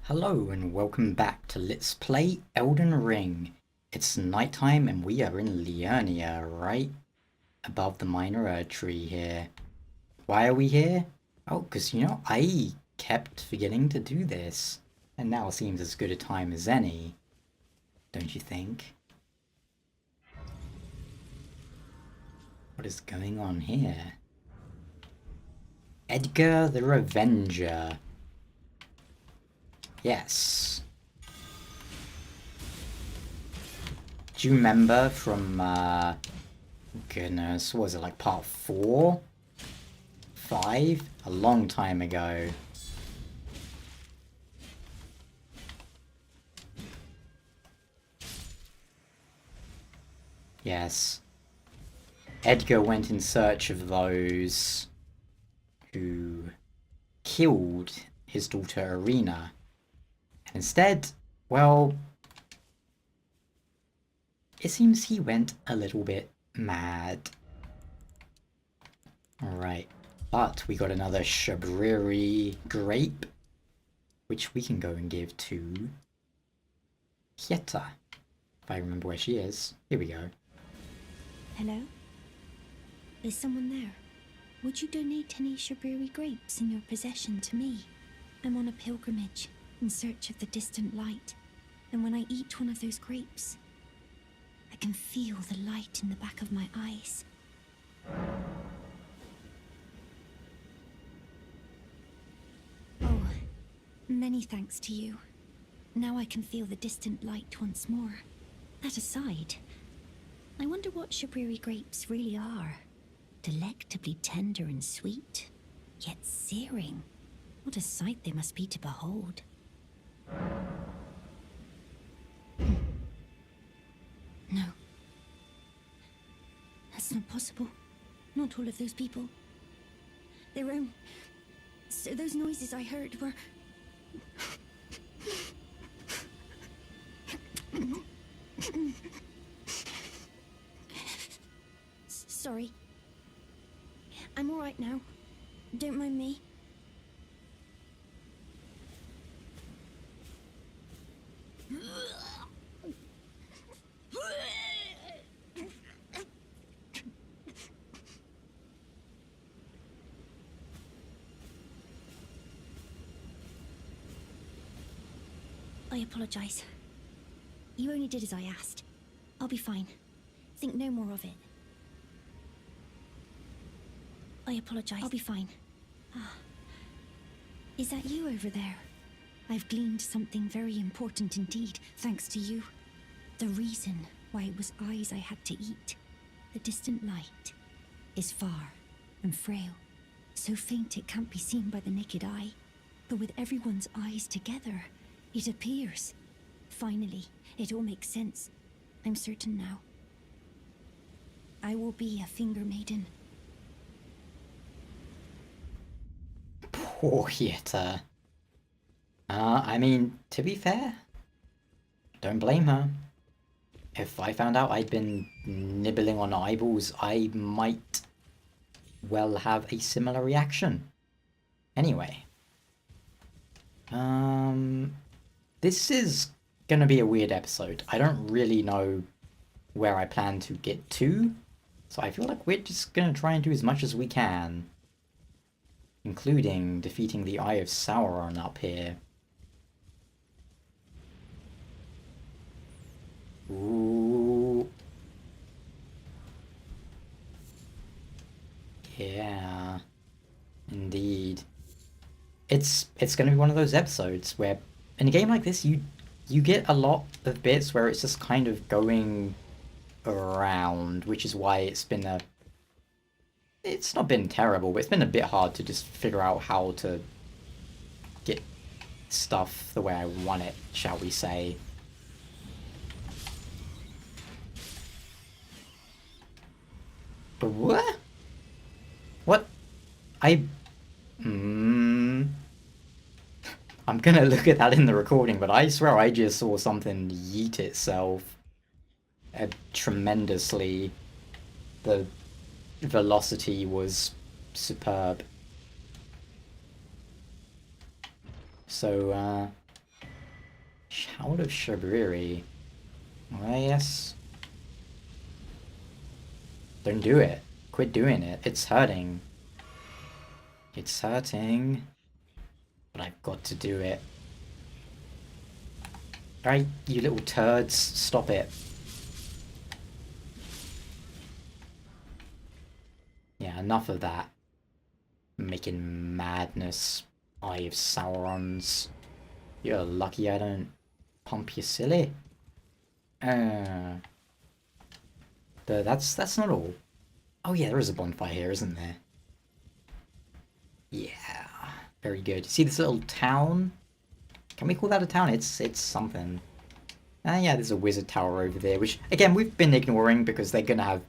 Hello and welcome back to Let's Play Elden Ring. It's nighttime and we are in Liurnia, right above the Minor tree here. Why are we here? Oh, because I kept forgetting to do this. And now seems as good a time as any, don't you think? What is going on here? Edgar the Revenger. Yes. Do you remember from, goodness, what was it, like part 4? 5? A long time ago. Yes. Edgar went in search of those who killed his daughter Irina. And instead, well, it seems he went a little bit mad. Alright, but we got another Shabriri grape, which we can go and give to Hieta, if I remember where she is. Here we go. Hello? Is someone there? Would you donate any Shabriri grapes in your possession to me? I'm on a pilgrimage in search of the distant light, and when I eat one of those grapes, I can feel the light in the back of my eyes. Oh, many thanks to you. Now I can feel the distant light once more. That aside, I wonder what Shabriri grapes really are. Delectably tender and sweet, yet searing. What a sight they must be to behold. No. That's not possible. Not all of those people. Their own... So those noises I heard were... Sorry. I'm alright now. Don't mind me. I apologize. You only did as I asked. I'll be fine. Think no more of it. I apologize. I'll be fine. Is that you over there? I've gleaned something very important indeed, thanks to you. The reason why it was eyes I had to eat. The distant light is far and frail, so faint it can't be seen by the naked eye. But with everyone's eyes together, it appears. Finally, it all makes sense. I'm certain now. I will be a finger maiden. Poor Hieta. I mean, to be fair, don't blame her. If I found out I'd been nibbling on eyeballs, I might well have a similar reaction. Anyway. This is gonna be a weird episode. I don't really know where I plan to get to, so I feel like we're just gonna try and do as much as we can. Including defeating the Eye of Sauron up here. Ooh. Yeah. Indeed. It's gonna be one of those episodes where in a game like this you get a lot of bits where it's just kind of going around, which is why it's not been terrible, but it's been a bit hard to just figure out how to get stuff the way I want it, shall we say. But what? What? I'm gonna look at that in the recording, but I swear I just saw something yeet itself tremendously. The velocity was superb. So, Shout of Shabriri. Oh, yes. Don't do it. Quit doing it. It's hurting. It's hurting. But I've got to do it. Alright, you little turds. Stop it. Yeah, enough of that. Making madness. Eye of Sauron's. You're lucky I don't pump you silly. But that's not all. Oh yeah, there is a bonfire here, isn't there? Yeah, very good. See this little town? Can we call that a town? It's something. Yeah, there's a wizard tower over there, which again we've been ignoring because they're gonna have.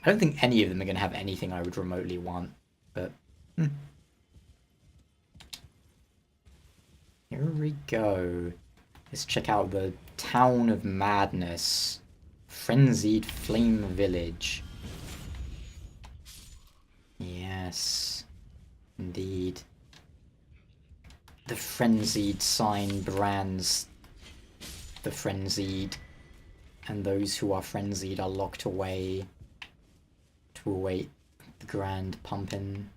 I don't think any of them are gonna have anything I would remotely want. But here we go. Let's check out the Town of Madness. Frenzied Flame Village. Yes. Indeed. The frenzied sign brands the frenzied, and those who are frenzied are locked away to await the grand pumping.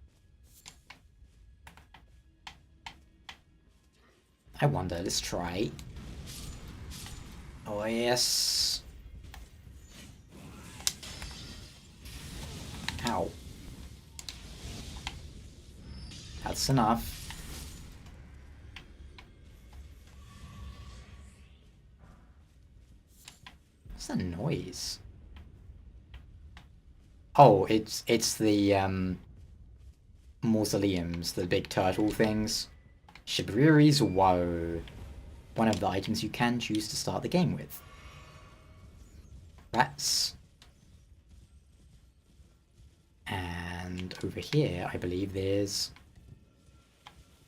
I wonder, let's try. Oh yes. Ow. That's enough. What's that noise? Oh, it's the mausoleums, the big turtle things. Shabriri's Woe. One of the items you can choose to start the game with. Rats. And over here, I believe there's...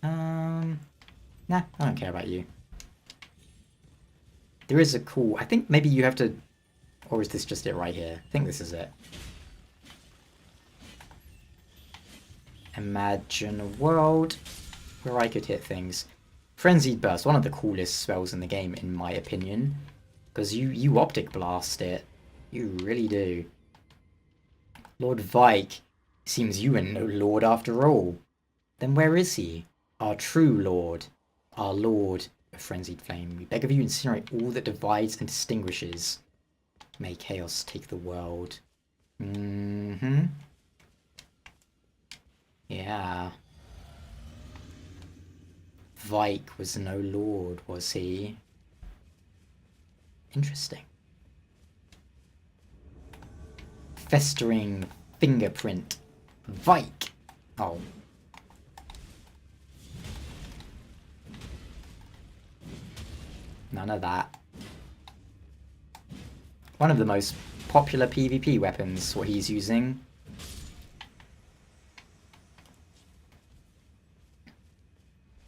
Nah, I don't care about you. There is a cool... I think maybe you have to... Or is this just it right here? I think this is it. Imagine a world where I could hit things. Frenzied Burst, one of the coolest spells in the game, in my opinion. Because you optic blast it. You really do. Lord Vike, seems you are no lord after all. Then where is he? Our true lord. Our lord of Frenzied Flame. We beg of you, incinerate all that divides and distinguishes. May chaos take the world. Yeah. Vike was no lord, was he? Interesting. Festering fingerprint. Vike. Oh. None of that. One of the most popular PvP weapons, what he's using.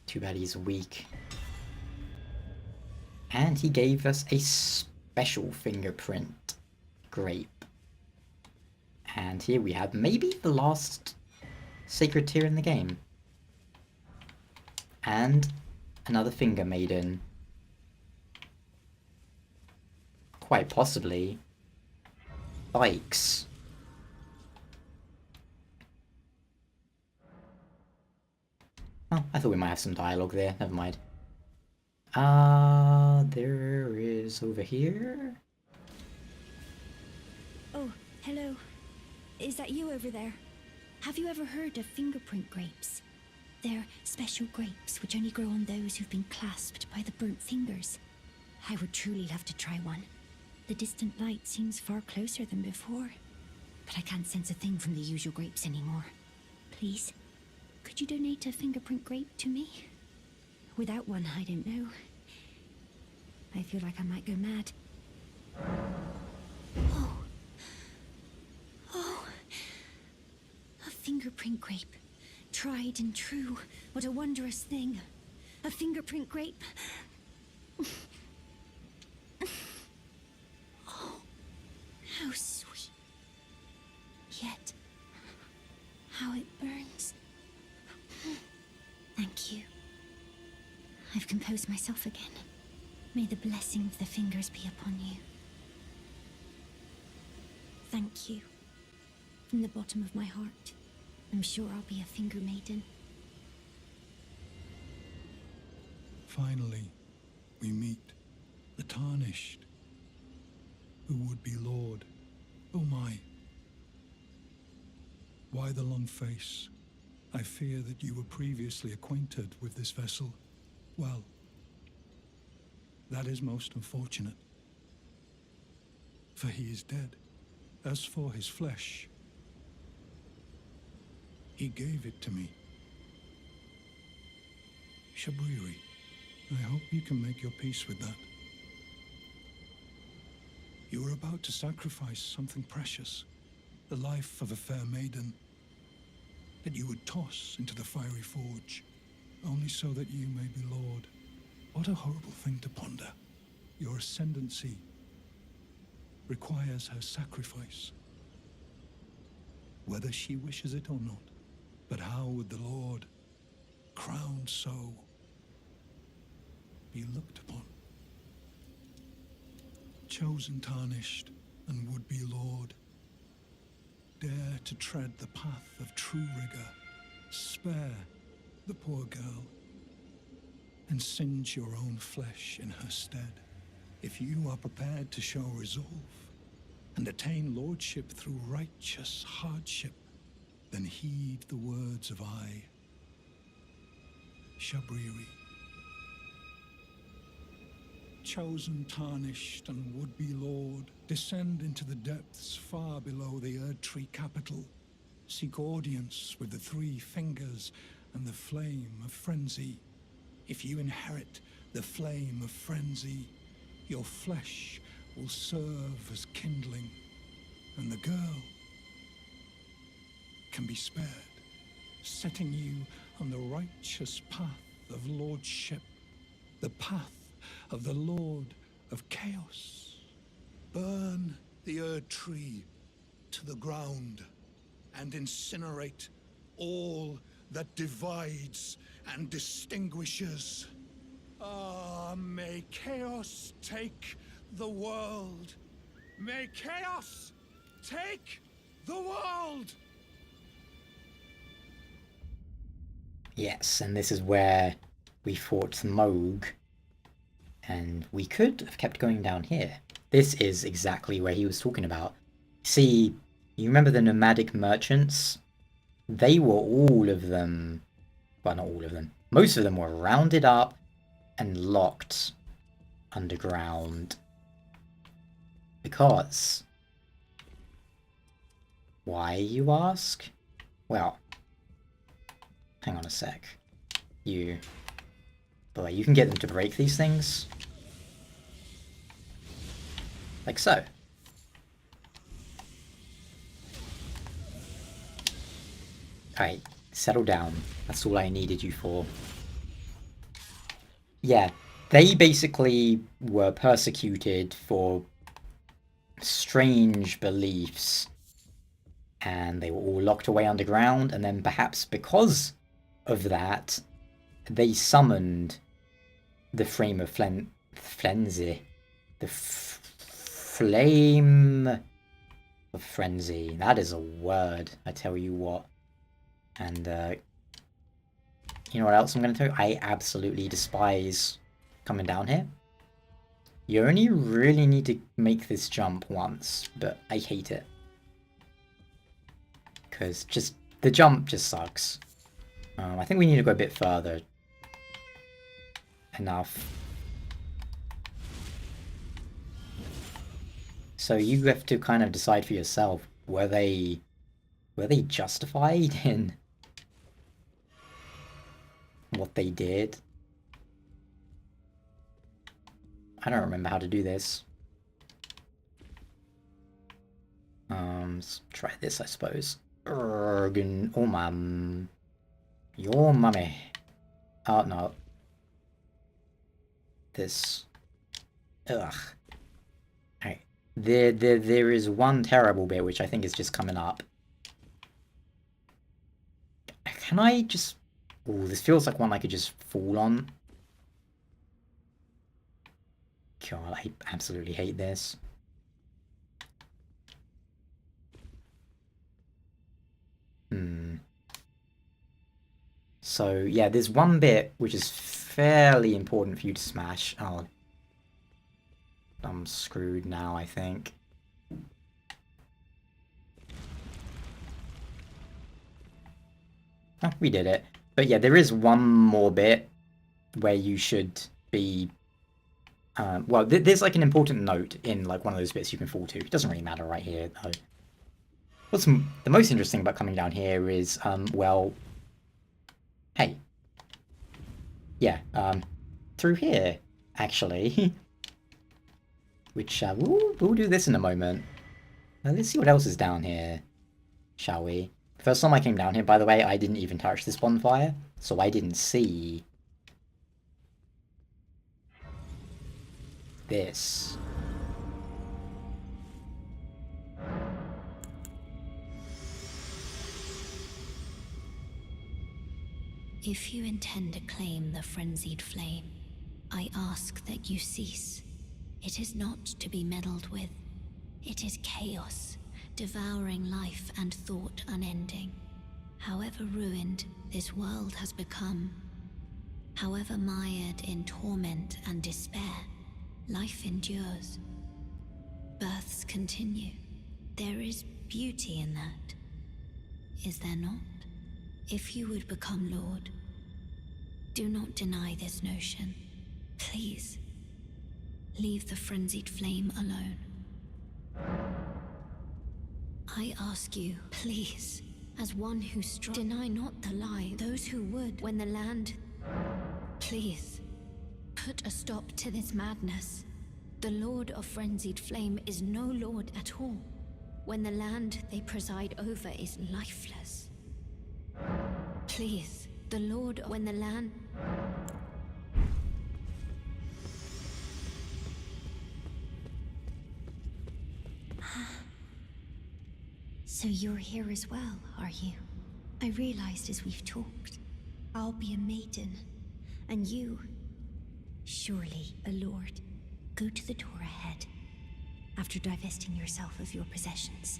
Too bad he's weak. And he gave us a special fingerprint. Grape. And here we have maybe the last sacred tear in the game. And another finger maiden. Quite possibly bikes. Oh, I thought we might have some dialogue there. Never mind. There is over here. Oh, hello. Is that you over there? Have you ever heard of fingerprint grapes? They're special grapes which only grow on those who've been clasped by the burnt fingers. I would truly love to try one. The distant light seems far closer than before, but I can't sense a thing from the usual grapes anymore. Please, could you donate a fingerprint grape to me? Without one, I don't know. I feel like I might go mad. Oh. Oh. A fingerprint grape. Tried and true. What a wondrous thing. A fingerprint grape. Oh. How sweet. Yet, how it burns. Thank you. I've composed myself again. May the blessing of the fingers be upon you. Thank you. From the bottom of my heart. I'm sure I'll be a finger maiden. Finally, we meet the Tarnished, who would be Lord. Oh my. Why the long face? I fear that you were previously acquainted with this vessel. Well, that is most unfortunate. For he is dead. As for his flesh, he gave it to me. Shabriri, I hope you can make your peace with that. You were about to sacrifice something precious, the life of a fair maiden, that you would toss into the fiery forge, only so that you may be Lord. What a horrible thing to ponder. Your ascendancy requires her sacrifice, whether she wishes it or not. But how would the Lord, crowned so, be looked upon? Chosen, tarnished, and would-be Lord, dare to tread the path of true rigor, spare the poor girl, and singe your own flesh in her stead. If you are prepared to show resolve, and attain lordship through righteous hardship, then heed the words of I, Shabriri. Chosen, tarnished, and would-be Lord, descend into the depths far below the Erdtree capital. Seek audience with the three fingers and the flame of frenzy. If you inherit the flame of frenzy, your flesh will serve as kindling, and the girl can be spared, setting you on the righteous path of lordship, the path of the Lord of Chaos. Burn the Erdtree to the ground and incinerate all that divides and distinguishes. Ah, may chaos take the world. May chaos take the world! Yes, and this is where we fought Moog. And we could have kept going down here. This is exactly where he was talking about. See, you remember the nomadic merchants? They were all of them... Well, not all of them. Most of them were rounded up and locked underground. Because... Why, you ask? Well, hang on a sec. You... But you can get them to break these things. Like so. Alright, settle down. That's all I needed you for. Yeah, they basically were persecuted for strange beliefs. And they were all locked away underground, and then perhaps because of that, they summoned the flame of frenzy. The flame of frenzy. That is a word, I tell you what. And, you know what else I'm going to tell you? I absolutely despise coming down here. You only really need to make this jump once, but I hate it. Because just, the jump just sucks. I think we need to go a bit further. Enough. So you have to kind of decide for yourself, were they justified in what they did? I don't remember how to do this. Let's try this, I suppose. Urgen, oh mum. Your mummy. Oh no. This. Ugh. Alright. There is one terrible bit which I think is just coming up. Can I just... Ooh, this feels like one I could just fall on. God, I absolutely hate this. So, yeah, there's one bit which is fairly important for you to smash. Oh, I'm screwed now, I think. Oh, we did it. But yeah, there is one more bit where you should be... well, there's like an important note in like one of those bits you can fall to. It doesn't really matter right here, though. What's the most interesting about coming down here is, well... Hey. Yeah, through here, actually. Which, we'll do this in a moment. Let's see what else is down here, shall we? First time I came down here, by the way, I didn't even touch this bonfire, so I didn't see this. If you intend to claim the frenzied flame, I ask that you cease. It is not to be meddled with. It is chaos, devouring life and thought unending. However ruined this world has become, however mired in torment and despair, life endures. Births continue. There is beauty in that. Is there not? If you would become Lord, do not deny this notion. Please, leave the frenzied flame alone. I ask you, please, as one who deny not the lie, those who would, when the land... Please, put a stop to this madness. The Lord of Frenzied Flame is no lord at all, when the land they preside over is lifeless. Please, the Lord, when the land... So you're here as well, are you? I realized as we've talked, I'll be a maiden, and you, surely a lord. Go to the door ahead. After divesting yourself of your possessions,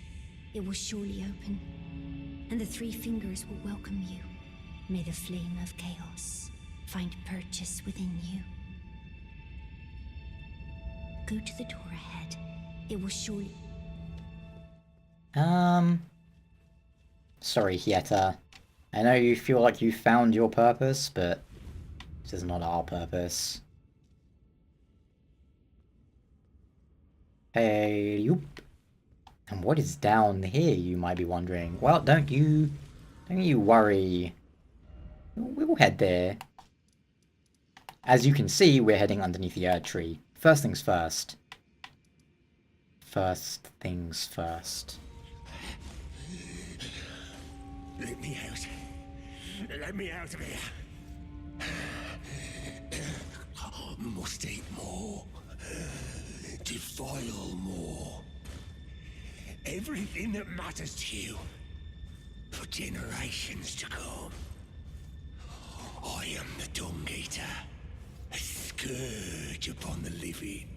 it will surely open, and the three fingers will welcome you. May the flame of chaos find purchase within you. Go to the door ahead. It will surely... Sorry, Hieta. I know you feel like you found your purpose, but this is not our purpose. Hey, yoop. And what is down here, you might be wondering? Well, don't you worry. We'll head there. As you can see, we're heading underneath the Erd Tree. First things first. First things first. Let me out. Let me out of here. Must eat more. Defile more. Everything that matters to you for generations to come. I am the Dung Eater, a scourge upon the living.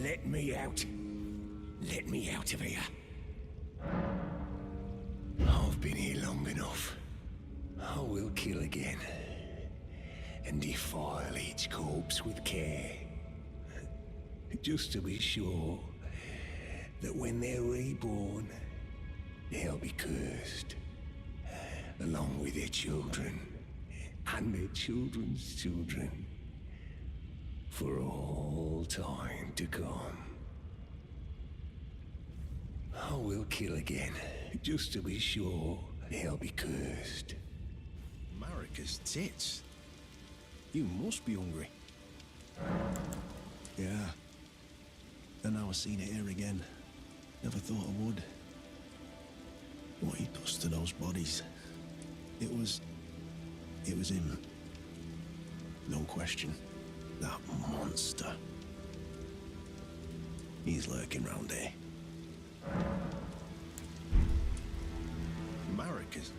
Let me out. Let me out of here. I've been here long enough. I will kill again. And defile each corpse with care. Just to be sure that when they're reborn, they'll be cursed. Along with their children. And their children's children. For all time to come. I will kill again. Just to be sure they'll be cursed. Marika's tits. You must be hungry. Yeah. And now I've seen it here again. Never thought I would. What he does to those bodies. It was him. No question. That monster. He's lurking round here. Marika's.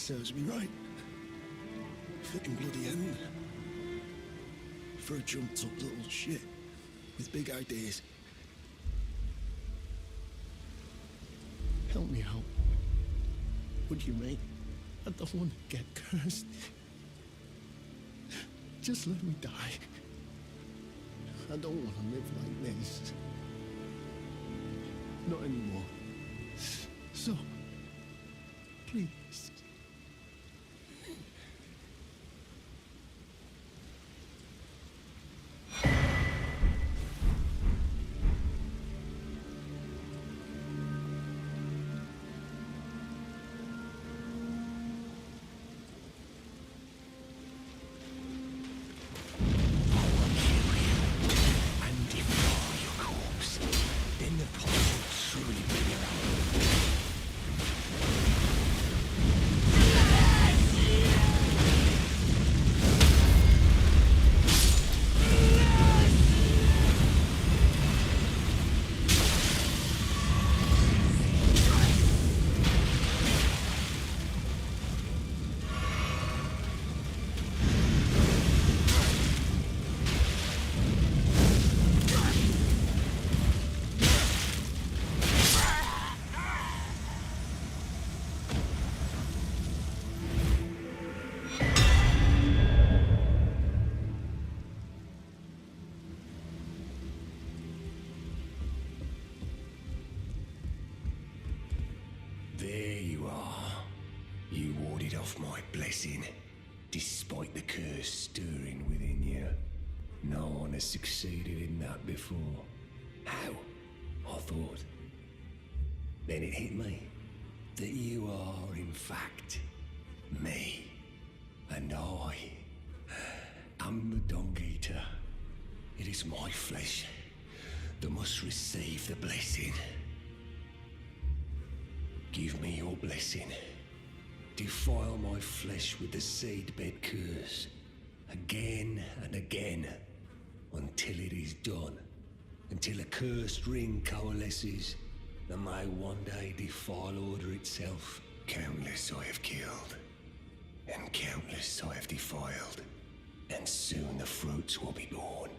Serves me right. Fitting bloody end. For a jumped up little shit with big ideas. Help me out. Would you, mate? I don't want to get cursed. Just let me die. I don't want to live like this. Not anymore. So, please. There you are. You warded off my blessing, despite the curse stirring within you. No one has succeeded in that before. How? I thought. Then it hit me that you are, in fact, me. And I am the Dog Eater. It is my flesh that must receive the blessing. Give me your blessing. Defile my flesh with the seedbed curse, again and again, until it is done. Until a cursed ring coalesces, and may one day defile order itself. Countless I have killed, and countless I have defiled. And soon the fruits will be born.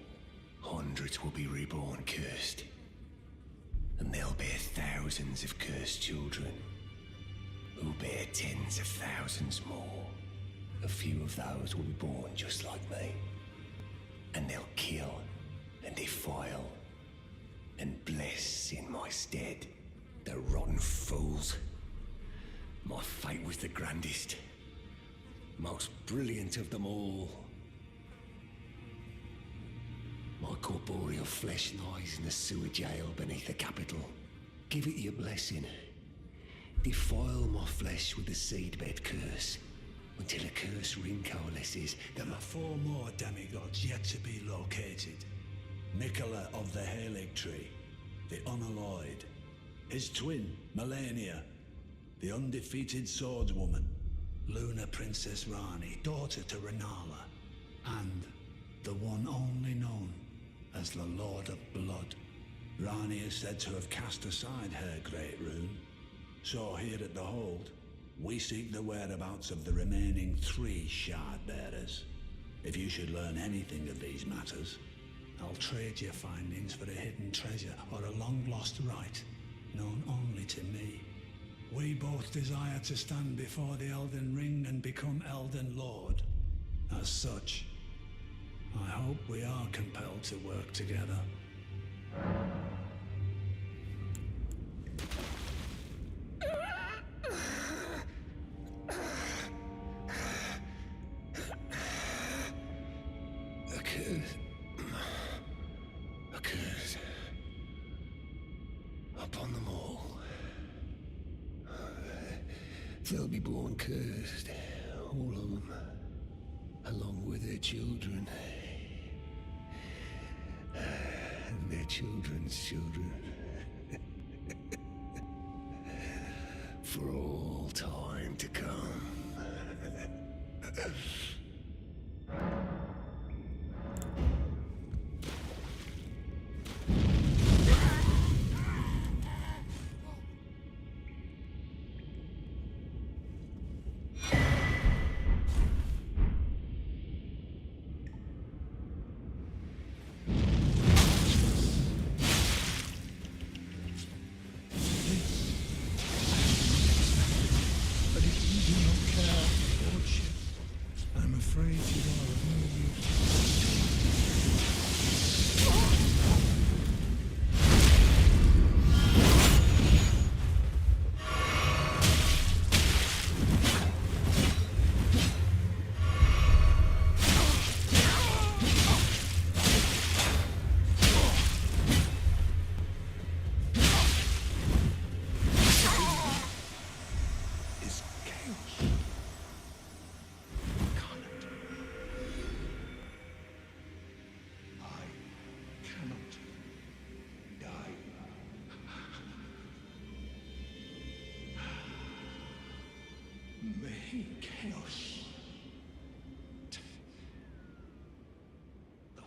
Hundreds will be reborn cursed. And they'll bear thousands of cursed children, who bear tens of thousands more. A few of those will be born just like me. And they'll kill and defile and bless in my stead. The rotten fools. My fate was the grandest, most brilliant of them all. My corporeal flesh lies in the sewer jail beneath the capital. Give it your blessing. Defile my flesh with the seedbed curse, until a curse ring coalesces. There are 4 more demigods yet to be located. Mikola of the Halig Tree, the Unalloyed. His twin, Melania, the undefeated swordswoman. Luna Princess Rani, daughter to Renala. And the one only known as the Lord of Blood. Rani is said to have cast aside her great rune. So here at the Hold, we seek the whereabouts of the remaining 3 shard bearers. If you should learn anything of these matters, I'll trade your findings for a hidden treasure or a long-lost right, known only to me. We both desire to stand before the Elden Ring and become Elden Lord. As such, I hope we are compelled to work together. A curse upon them all. They'll be born cursed, all of them, along with their children. And their children's children. For all time to come. Chaos. The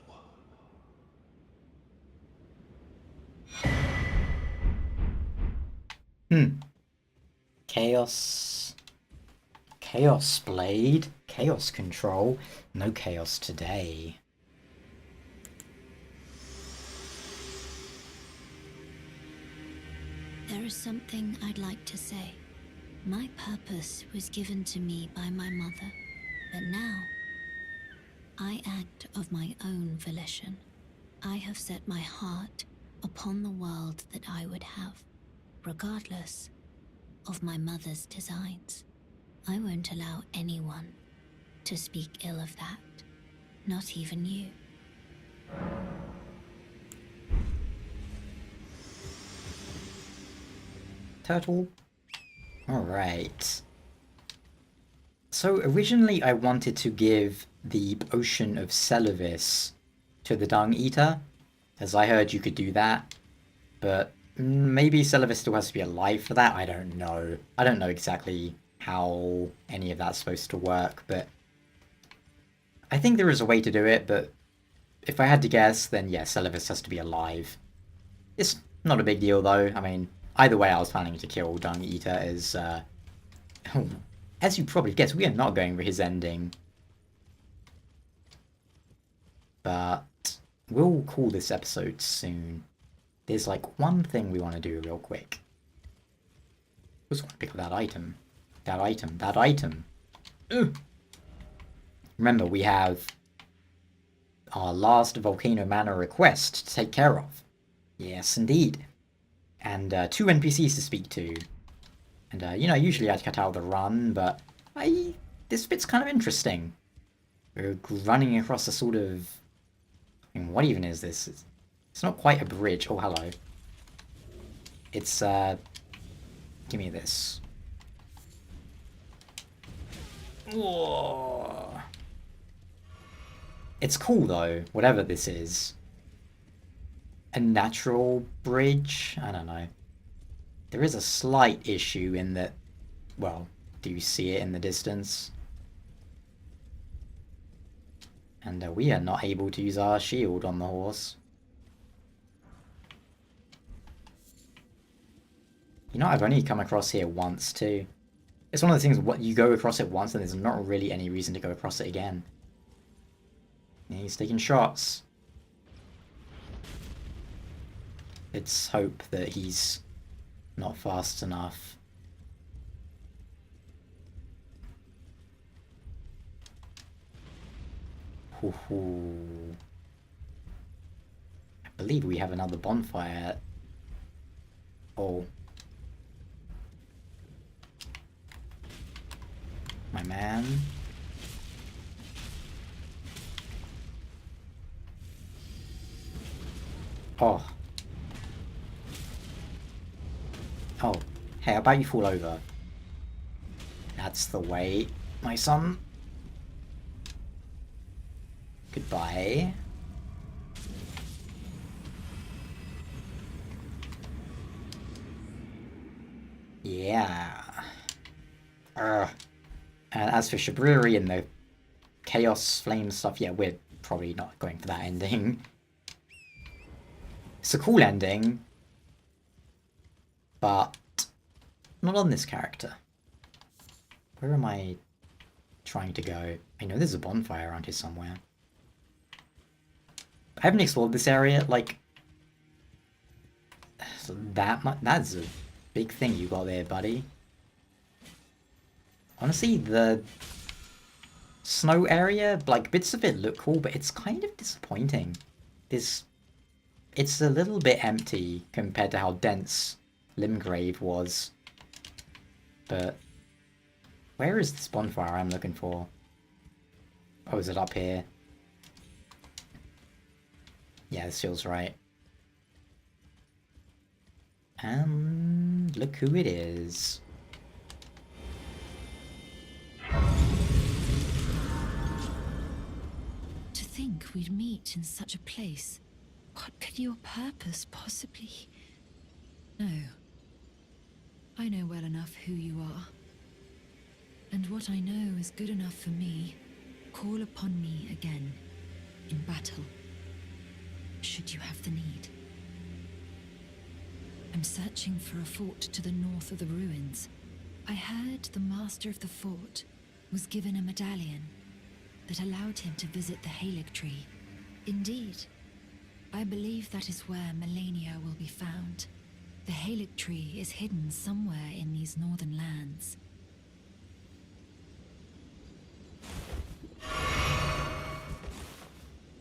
what? Chaos. Chaos Blade. Chaos Control. No chaos today. There is something I'd like to say. My purpose was given to me by my mother, but now I act of my own volition. I have set my heart upon the world that I would have, regardless of my mother's designs. I won't allow anyone to speak ill of that, not even you. Turtle. Alright. So originally I wanted to give the Ocean of Celavis to the Dung Eater, as I heard you could do that, but maybe Celavis still has to be alive for that, I don't know. I don't know exactly how any of that's supposed to work, but I think there is a way to do it, but if I had to guess, then yeah, Celavis has to be alive. It's not a big deal though, I mean, either way I was planning to kill Dung Eater as, as you probably guessed, we are not going for his ending. But we'll call this episode soon. There's like one thing we want to do real quick. Just want to pick up that item. That item. Ugh. Remember, we have our last Volcano Manor request to take care of. Yes, indeed. And 2 NPCs to speak to. And, you know, usually I'd cut out the run, but this bit's kind of interesting. We're running across a sort of... I mean, what even is this? It's not quite a bridge. Oh, hello. It's, give me this. Whoa. It's cool, though, whatever this is. A natural bridge? I don't know. There is a slight issue in that, well, do you see it in the distance? And we are not able to use our shield on the horse. You know, I've only come across here once, too. It's one of the things, what you go across it once and there's not really any reason to go across it again. Yeah, he's taking shots. Let's hope that he's not fast enough. Hoo-hoo. I believe we have another bonfire. Oh. My man. Oh. Oh. Hey, how about you fall over? That's the way, my son. Goodbye. Yeah. And as for Shabriri and the Chaos Flame stuff, yeah, we're probably not going for that ending. It's a cool ending, but not on this character. Where am I trying to go? I know there's a bonfire around here somewhere. I haven't explored this area, like, so that's a big thing you got there, buddy. Honestly, the snow area, like, bits of it look cool, but it's kind of disappointing. It's a little bit empty compared to how dense Limgrave was. But where is this bonfire I'm looking for? Oh, is it up here? Yeah, this feels right. And look who it is. To think we'd meet in such a place. What could your purpose possibly... No. I know well enough who you are. And what I know is good enough for me. Call upon me again, in battle, should you have the need. I'm searching for a fort to the north of the ruins. I heard the master of the fort was given a medallion that allowed him to visit the Halig tree. Indeed, I believe that is where Melania will be found. The Halig tree is hidden somewhere in these northern lands.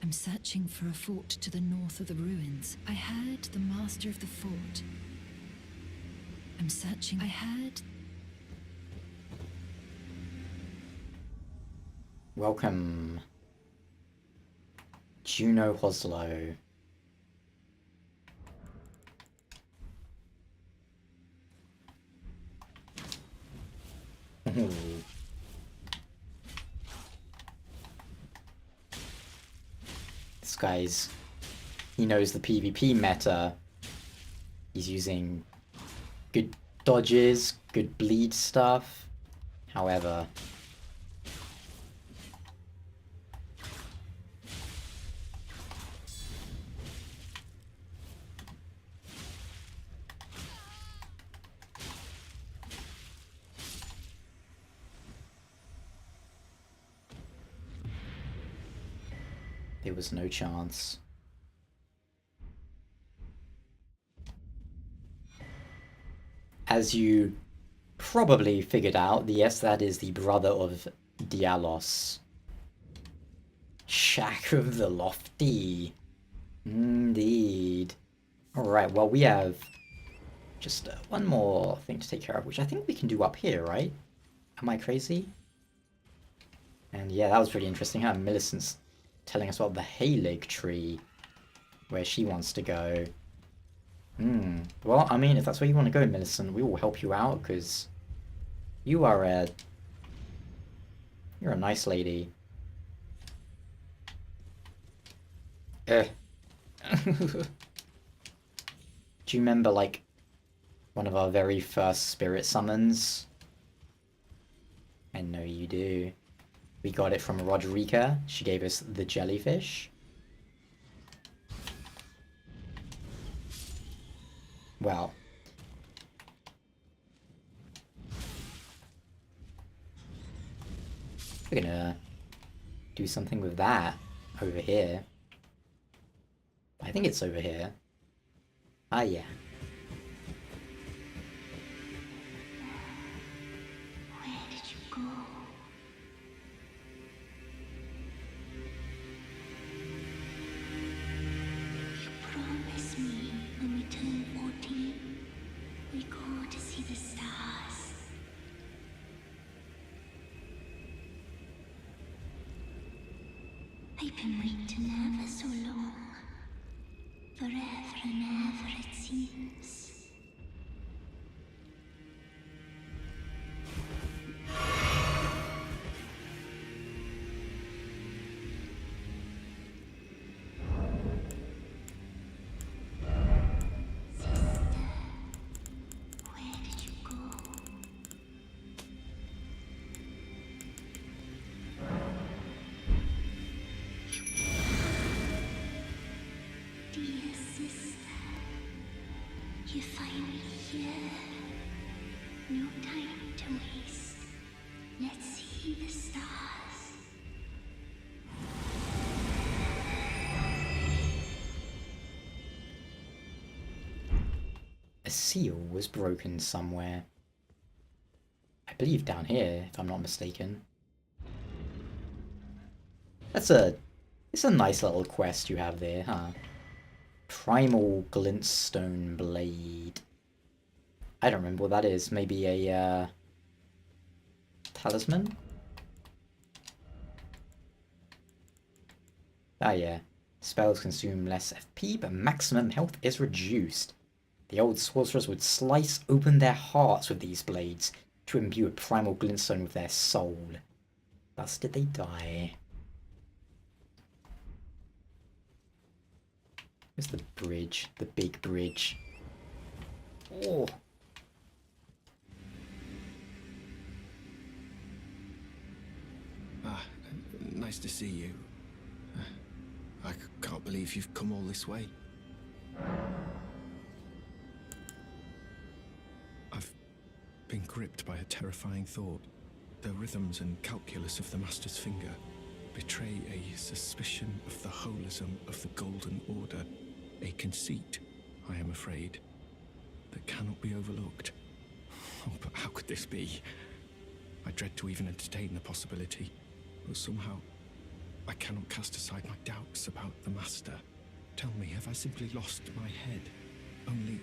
I'm searching for a fort to the north of the ruins. I heard the master of the fort. I'm searching. I heard. Welcome, Juno Hoslow. Ooh. This guy's... he knows the PvP meta. He's using good dodges, good bleed stuff. However... there was no chance. As you probably figured out, yes, that is the brother of Dialos. Shack of the Lofty. Indeed. Alright, well, we have just one more thing to take care of, which I think we can do up here, right? Am I crazy? And yeah, that was pretty interesting, huh? Millicent's telling us about the Halig tree, where she wants to go. Well, I mean, if that's where you want to go, Millicent, we will help you out, because you are a... you're a nice lady. Do you remember, like, one of our very first spirit summons? I know you do. We got it from Rodrika. She gave us the jellyfish. Well. We're gonna do something with that over here. I think it's over here. Ah, yeah. Where did you go? You promised me when we turn 14, we go to see the stars. I've been waiting ever so long. Forever and ever, it seems. Sister, where did you go? Dear sister, you're finally here. No time to waste. Let's see the stars. A seal was broken somewhere. I believe down here, if I'm not mistaken. It's a nice little quest you have there, huh? Primal Glintstone Blade. I don't remember what that is. Maybe a talisman? Ah yeah. Spells consume less FP, but maximum health is reduced. The old sorcerers would slice open their hearts with these blades to imbue a primal glintstone with their soul. Thus did they die. Where's the bridge? The big bridge. Oh. Nice to see you. I can't believe you've come all this way. I've been gripped by a terrifying thought. The rhythms and calculus of the Master's finger betray a suspicion of the holism of the Golden Order, a conceit, I am afraid, that cannot be overlooked. Oh, but how could this be? I dread to even entertain the possibility, but somehow I cannot cast aside my doubts about the Master. Tell me, have I simply lost my head? Only,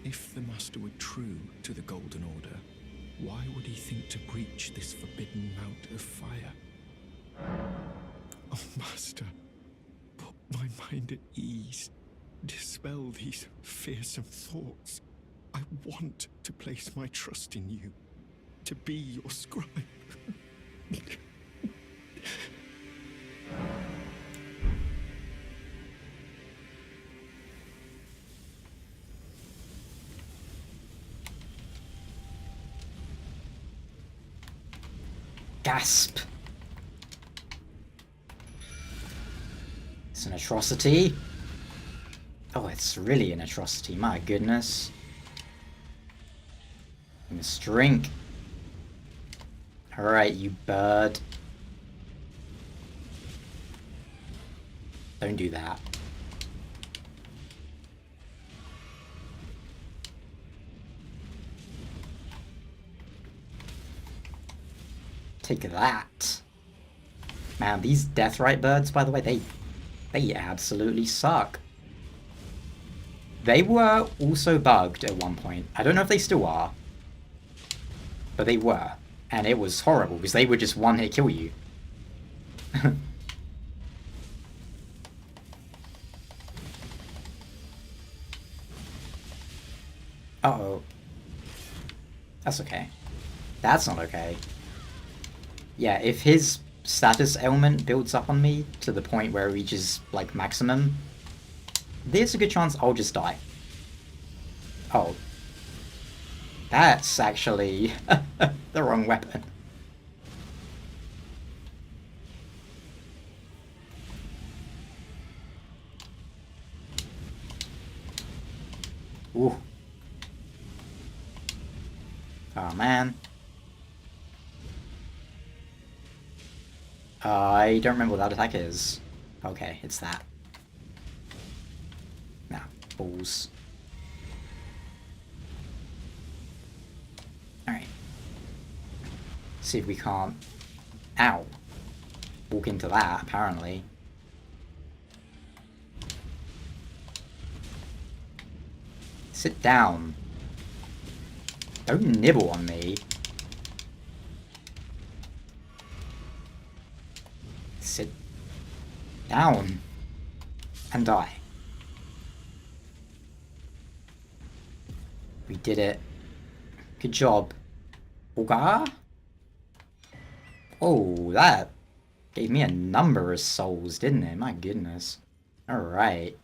if the Master were true to the Golden Order, why would he think to breach this forbidden mount of fire? Oh, Master, put my mind at ease. Dispel these fearsome thoughts. I want to place my trust in you, to be your scribe. Gasp! It's an atrocity. Oh, it's really an atrocity, my goodness. You must drink. Alright, you bird. Don't do that. Take that. Man, these Deathrite birds, by the way, they absolutely suck. They were also bugged at one point. I don't know if they still are. But they were. And it was horrible, because they would just one-hit kill you. Uh-oh. That's okay. That's not okay. Yeah, if his status ailment builds up on me to the point where it reaches, like, maximum, there's a good chance I'll just die. Oh. That's actually the wrong weapon. Ooh. Oh, man. I don't remember what that attack is. Okay, it's that. Nah, balls. Alright. See if we can't... Ow. Walk into that, apparently. Sit down. Don't nibble on me. Sit down and die. We did it. Good job. Oga? Oh, that gave me a number of souls, didn't it? My goodness. Alright.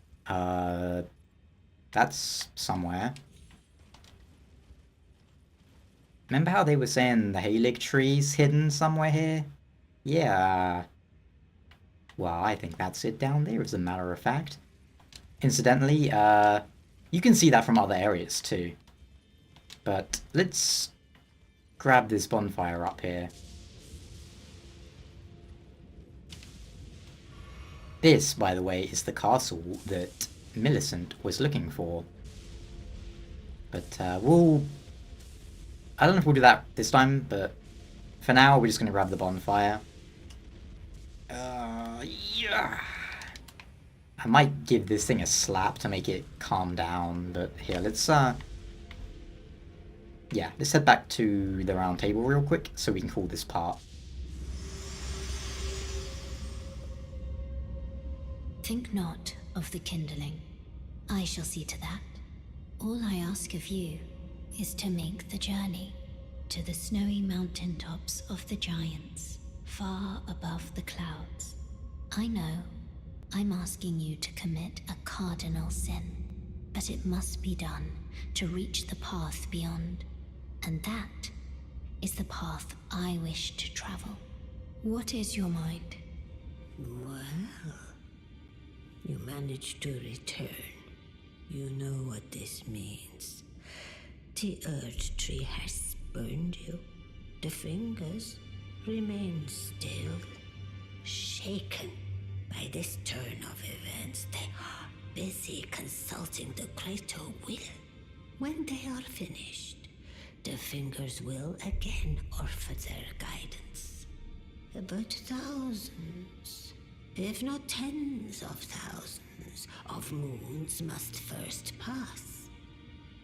That's somewhere. Remember how they were saying the Halig tree's hidden somewhere here? Yeah. Well, I think that's it down there, as a matter of fact. Incidentally, you can see that from other areas too. But let's grab this bonfire up here. This, by the way, is the castle that Millicent was looking for. But we'll... I don't know if we'll do that this time, but for now we're just going to grab the bonfire. Yeah. I might give this thing a slap to make it calm down, but here, let's yeah, let's head back to the round table real quick so we can call this part. Think not of the kindling. I shall see to that. All I ask of you is to make the journey to the snowy mountaintops of the giants, far above the clouds. I know I'm asking you to commit a cardinal sin, but it must be done to reach the path beyond, and that is the path I wish to travel. What is your mind? Well, you managed to return. You know what this means. The Earth Tree has spurned you. The fingers remain still, shaken by this turn of events. They are busy consulting the greater will. When they are finished, the fingers will again offer their guidance. But thousands, if not tens of thousands, of moons must first pass.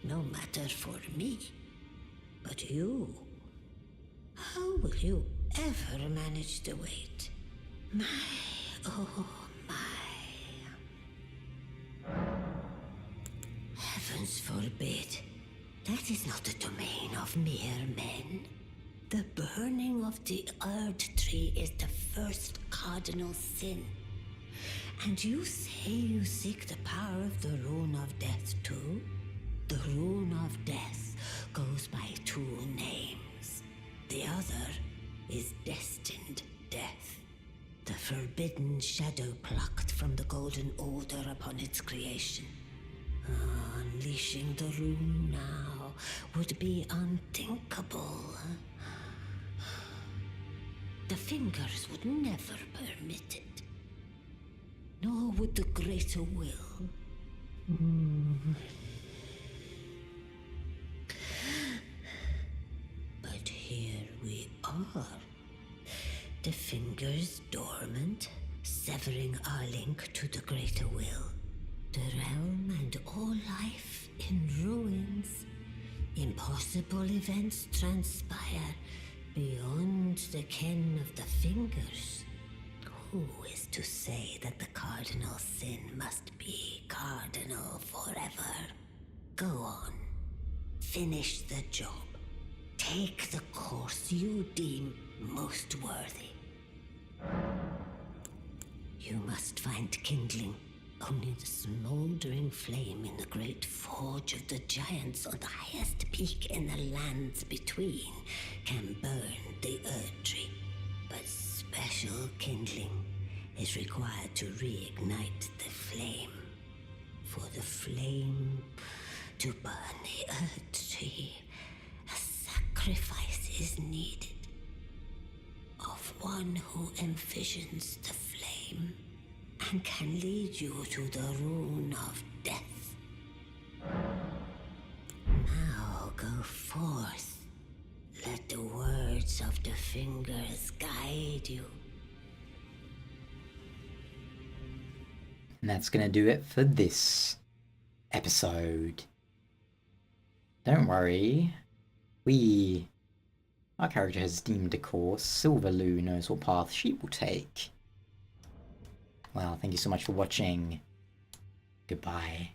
No matter for me, but you. How will you ever manage the wait? My, oh my. Heavens forbid. That is not the domain of mere men. The burning of the Earth Tree is the first cardinal sin. And you say you seek the power of the Rune of Death too? The Rune of Death goes by two names. The other is Destined Death, the forbidden shadow plucked from the Golden Order upon its creation. Unleashing the rune now would be unthinkable. The fingers would never permit it, nor would the greater will. But here we are. The fingers dormant, severing our link to the greater will. The realm and all life in ruins. Impossible events transpire beyond the ken of the fingers. Who is to say that the cardinal sin must be cardinal forever? Go on. Finish the job. Take the course you deem most worthy. You must find kindling. Only the smoldering flame in the great forge of the giants on the highest peak in the lands between can burn the Earth Tree. But special kindling is required to reignite the flame. For the flame to burn the Earth Tree, a sacrifice is needed of one who envisions the flame and can lead you to the Rune of Death. Now go forth. Let the words of the fingers guide you. And that's going to do it for this episode. Don't worry. Our character has deemed a course. Silver Lou knows what path she will take. Well, thank you so much for watching. Goodbye.